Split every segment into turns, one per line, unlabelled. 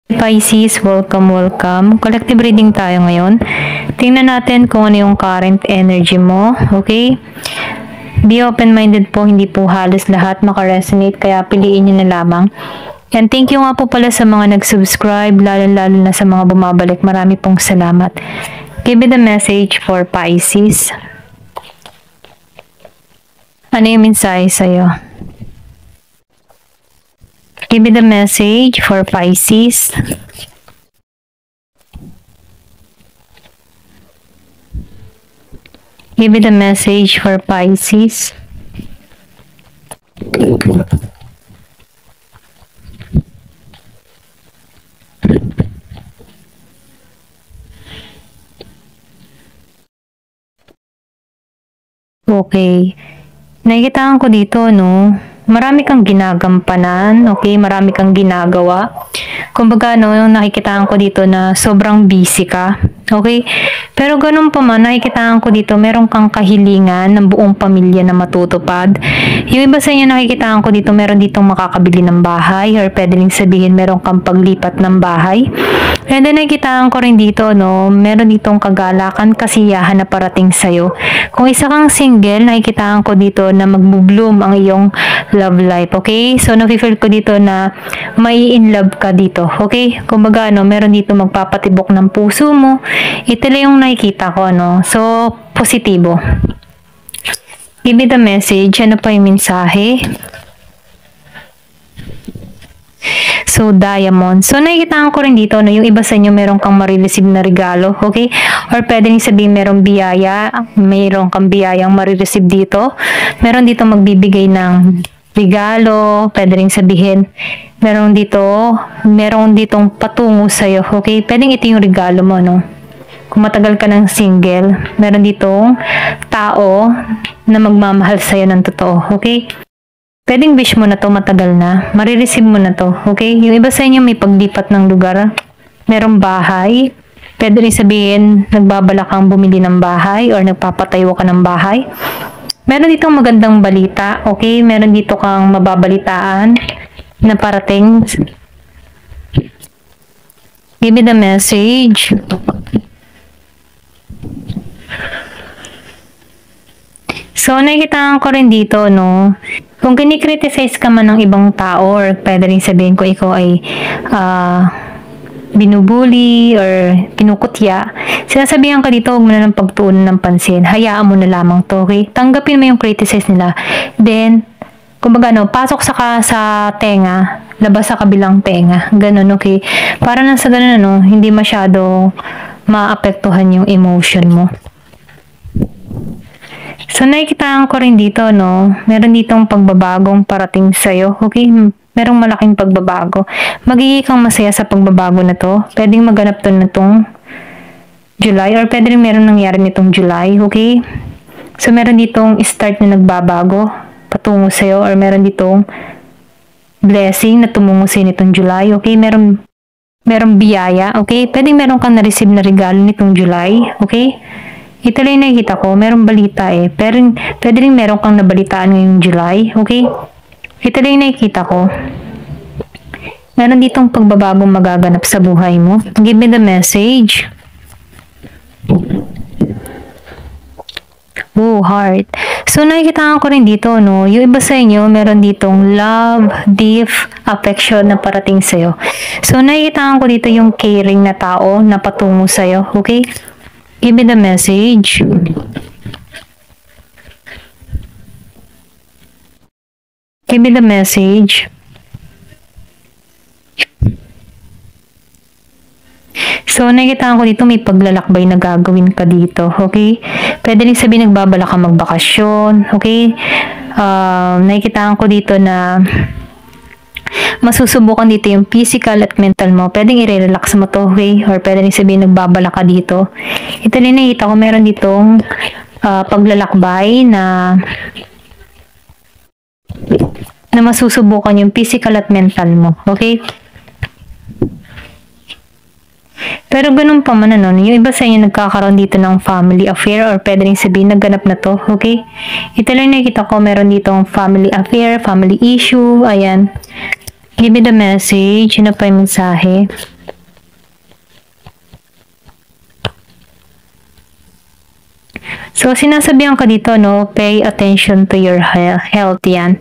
Pisces, welcome, welcome. Collective reading tayo ngayon. Tingnan natin kung ano yung current energy mo. Okay? Be open-minded po, hindi po halos lahat makaresonate, kaya piliin nyo na lamang. And thank you nga po pala sa mga nag-subscribe, lalo-lalo na sa mga bumabalik. Marami pong salamat. Give me the message for Pisces. Ano yung mensahe sa'yo? Give me the message for Pisces. Give me the message for Pisces. Okay. Nakikitaan ko dito, no? Marami kang ginagampanan, okay? Marami kang ginagawa. Kumbaga, no, nakikitaan ko dito na sobrang busy ka, okay? Pero ganun pa man, nakikitaan ko dito, meron kang kahilingan ng buong pamilya na matutupad. Yung iba sa inyo, nakikitaan ko dito, meron ditong makakabili ng bahay, or pwede rin sabihin, meron kang paglipat ng bahay. And then, nakikitaan ko rin dito, no, meron ditong kagalakan, kasiyahan na parating sa'yo. Kung isa kang single, nakikitaan ko dito na mag-bloom ang iyong love life, okay? So, nafe-feel ko dito na may in love ka dito, okay? Kumbaga, ano, meron dito magpapatibok ng puso mo. Ito lang yung nakikita ko, no? So, positibo. Give me the message. Ano pa yung mensahe? So, diamond. So, nakikita ko rin dito, no, yung iba sa inyo meron kang marireceive na regalo, okay? Or pwede rin sabihin merong biyaya, meron kang biyayang marireceive dito. Meron dito magbibigay ng regalo, pwede rin sabihin meron ditong patungo sa'yo, okay? Pwedeng ito yung regalo mo, no? Kung matagal ka ng single, meron ditong tao na magmamahal sa'yo ng totoo, okay? Pwedeng wish mo na to, matagal na. Marireceive mo na to, okay? Yung iba sa inyo may paglipat ng lugar. Merong bahay. Pwede rin sabihin, nagbabala kang bumili ng bahay or nagpapatayo ka ng bahay. Meron ditong magandang balita, okay? Meron dito kang mababalitaan na parating. Give me the message. So, nakikita ko rin dito, no? Kung kinikriticize ka man ng ibang tao or pwede rin sabihin ko ikaw ay binubuli or kinukutya, sinasabihan ka dito, huwag mo na ng pagtuunan ng pansin. Hayaan mo na lamang to, okay? Tanggapin mo yung criticize nila. Then, kumbaga, no, pasok sa tenga, labas sa kabilang tenga. Ganun, okay? Para na sa ganun, no, hindi masyado maapektuhan yung emotion mo. So, nakikitaan ko rin dito, no, meron ditong pagbabagong parating sa'yo, okay? Merong malaking pagbabago. Magiging kang masaya sa pagbabago na to. Pwedeng maganap to na tong July, or pwede rin meron nangyari nitong July, okay? So, meron ditong start na nagbabago patungo sa'yo, or meron ditong blessing na tumungo sa'yo nitong July, okay? Meron biyaya, okay? Pwedeng meron kang na-receive na regalo nitong July, okay? Ito lang yung nakikita ko, merong balita eh. Pero pwede rin meron kang nabalitaan ngayong July, okay? Ito lang yung nakikita ko. Meron ditong pagbabagong magaganap sa buhay mo. Give me the message. Oh, heart. So, nakikita ko rin dito, no? Yung iba sa inyo, meron ditong love, deep affection na parating sa'yo. So, nakikita ko dito yung caring na tao na patungo sa'yo, okay? Give me the message. Give me the message. So, nakikita ko dito may paglalakbay na gagawin ka dito, okay? Pwede rin sabihin nagbabala ka magbakasyon, okay? Nakikita ko dito na masusubukan dito yung physical at mental mo. Pwedeng i-relax mo to, okay? Or pwede rin sabihin nagbabala ka dito. Ito rin nakita ko, meron ditong paglalakbay na masusubukan yung physical at mental mo, okay? Pero ganun pa man, ano, yung iba sa inyo nagkakaroon dito ng family affair, or pwede rin sabihin nagganap na to, okay? Ito lang nakikita ko, meron ditong family affair, family issue, ayan. Give me the message. Ano pa yung mensahe? So, sinasabihan ka dito, no, pay attention to your health yan.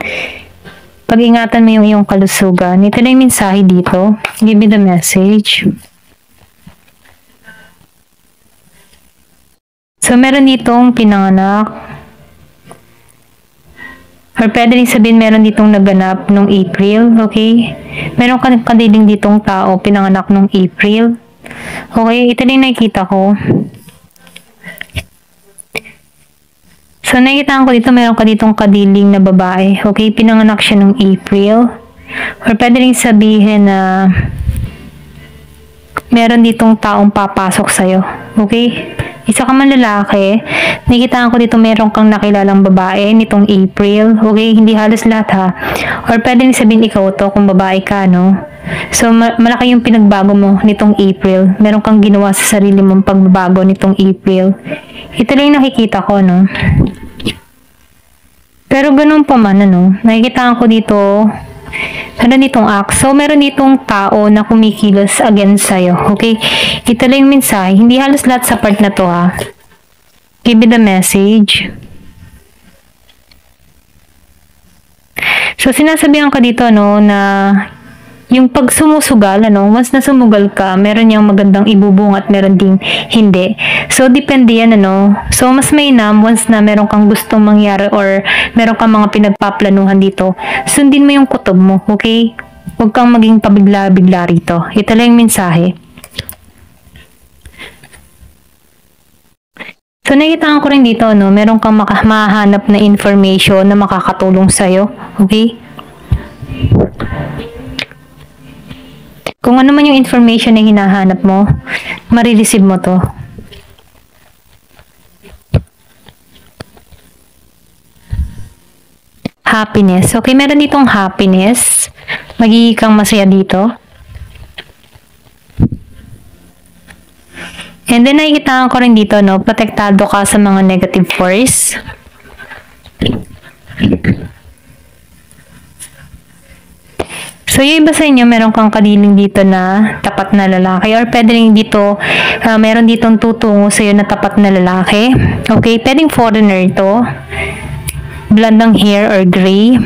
Pag-ingatan mo yung iyong kalusugan. Ito na yung mensahe dito. Give me the message. So, meron ditong pinanganak. Or pwede rin sabihin meron ditong naganap nung April. Okay? Meron kadiling ditong tao pinanganak nung April. Okay? Ito na yung nakikita ko. So, nakikita ko dito, meron ka ditong kadiling na babae. Okay? Pinanganak siya nung April. Or pwede rin sabihin na meron ditong taong papasok sa'yo. Okay? Isa ka man lalaki. Nakikita ko dito, meron kang nakilalang babae nitong April. Okay? Hindi halos lahat ha. Or pwede rin sabihin ikaw to kung babae ka, no? So, malaki yung pinagbago mo nitong April. Meron kang ginawa sa sarili mong pagbabago nitong April. Ito lang yung nakikita ko, no? Pero ganun pa man, ano, nakikita ko dito, meron ditong axe. So, meron ditong tao na kumikilos against sa'yo. Okay? Ito lang yung mensahe. Hindi halos lahat sa part na to, ha. Give me the message. So, sinasabihan ka dito, no, na yung pag sumusugal, ano, once na sumugal ka, meron niyang magandang ibubungat, meron ding hindi. So, depende yan, ano. So, mas mainam, once na meron kang gustong mangyari or meron kang mga pinagpaplanuhan dito, sundin mo yung kutob mo, okay? Huwag kang maging pabigla-bigla rito. Ito lang yung mensahe. So, nakikita ko rin dito, no, meron kang mahanap na information na makakatulong sa'yo, okay? Kung ano man yung information na hinahanap mo, marireceive mo to. Happiness. Okay, meron ditong happiness. Magiging kang masaya dito. And then, nakikita ko rin dito, no, protektado ka sa mga negative force. So, yung iba sa inyo, meron kang kadiling dito na tapat na lalaki. Or pwede rin dito, meron ditong tutungo sa'yo na tapat na lalaki. Okay, pwedeng foreigner ito. Blondang hair or gray.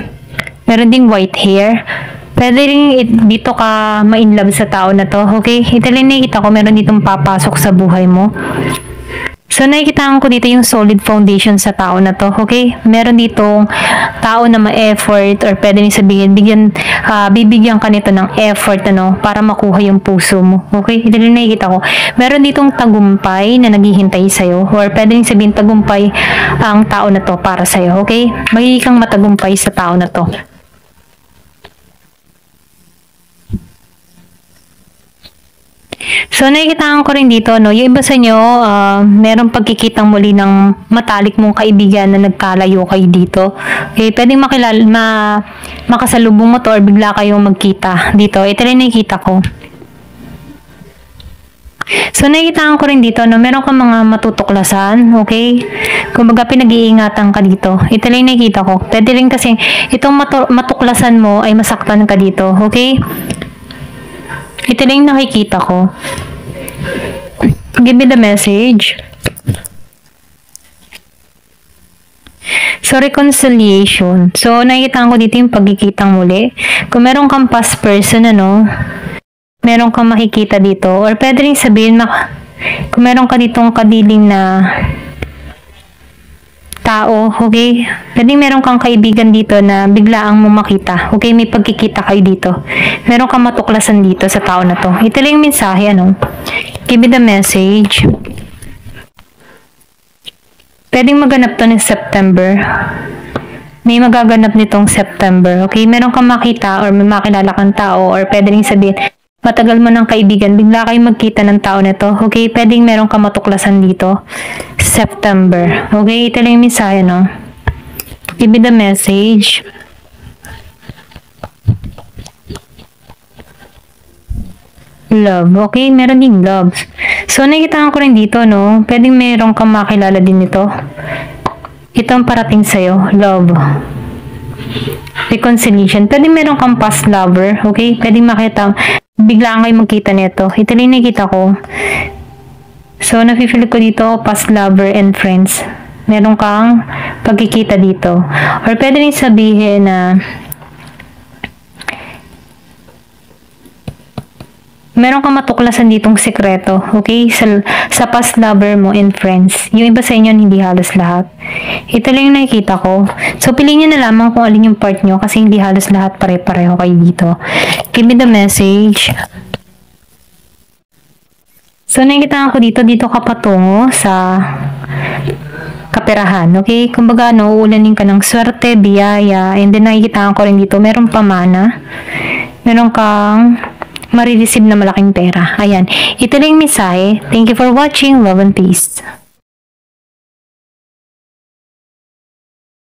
Meron ding white hair. Pwede rin dito ka ma-inlove sa tao na to. Okay, ito lang nakikita ko, meron ditong papasok sa buhay mo. So, nakikita ko dito yung solid foundation sa tao na to, okay? Meron ditong tao na ma-effort or pwede rin sabihin, bibigyan ka nito ng effort, ano, para makuha yung puso mo, okay? Ito rin nakikita ko. Meron ditong tagumpay na naghihintay sa'yo or pwede rin sabihin tagumpay ang tao na to para sa'yo, okay? Magiging kang matagumpay sa tao na to. So, nakikita ko rin dito, no, yung iba sa inyo, merong pagkikitang muli ng matalik mong kaibigan na nagkalayo kayo dito. Okay, pwedeng makasalubong mo to or bigla kayong magkita dito. Ito rin nakikita ko. So, nakikita ko rin dito, no, meron kang mga matutuklasan, okay? Kumbaga, pinag-iingatan ka dito. Ito lang nakikita ko. Pwede rin kasi, itong matuklasan mo ay masaktan ka dito, okay? Ito lang nakikita ko. Give me the message. So, reconciliation. So, nakikita ko dito yung pagkikitang muli. Kung meron kang past person, ano, meron kang makikita dito. Or pwede rin sabihin, kung meron ka ditong kadiling na tao, okay? Pwede meron kang kaibigan dito na biglaang mo makita. Okay, may pagkikita kayo dito. Meron kang matuklasan dito sa tao na to. Ito lang yung mensahe, ano? Give me the message. Pwedeng maganap to ng September. May magaganap nitong September. Okay, meron kang makita or may makilala kang tao or pwede rin sabihin, matagal mo ng kaibigan, bigla kayo magkita ng tao nito. Okay, pwedeng meron kang matuklasan dito. September. Okay, ito lang yung mensahe, no? Give me the message. Love. Okay, meron din love. So, nakikita ko rin dito, no? Pwedeng meron kang makilala din ito. Ito ang parating sa'yo. Love. Reconciliation. Pwedeng meron kang past lover. Okay? Pwedeng makita, biglaan kayo magkita nito. Ito lang nakikita ko. So, nafe-feel ko dito, past lover and friends. Meron kang pagkikita dito. Or pwede rin sabihin na meron kang matuklasan ditong sekreto, okay? Sa past lover mo and friends. Yung iba sa inyo, hindi halos lahat. Ito lang yung nakikita ko. So, piliin nyo na lamang kung alin yung part nyo kasi hindi halos lahat pare-pareho kayo dito. Give me the message. So, nakikita ko dito ka patungo sa kaperahan, okay? Kumbaga, uulanin ka ng swerte, biyaya, and then nakikita ko rin dito, meron pamana. Meron kang marireceive na malaking pera. Ayan. Ito lang yung mensahe. Thank you for watching. Love and peace.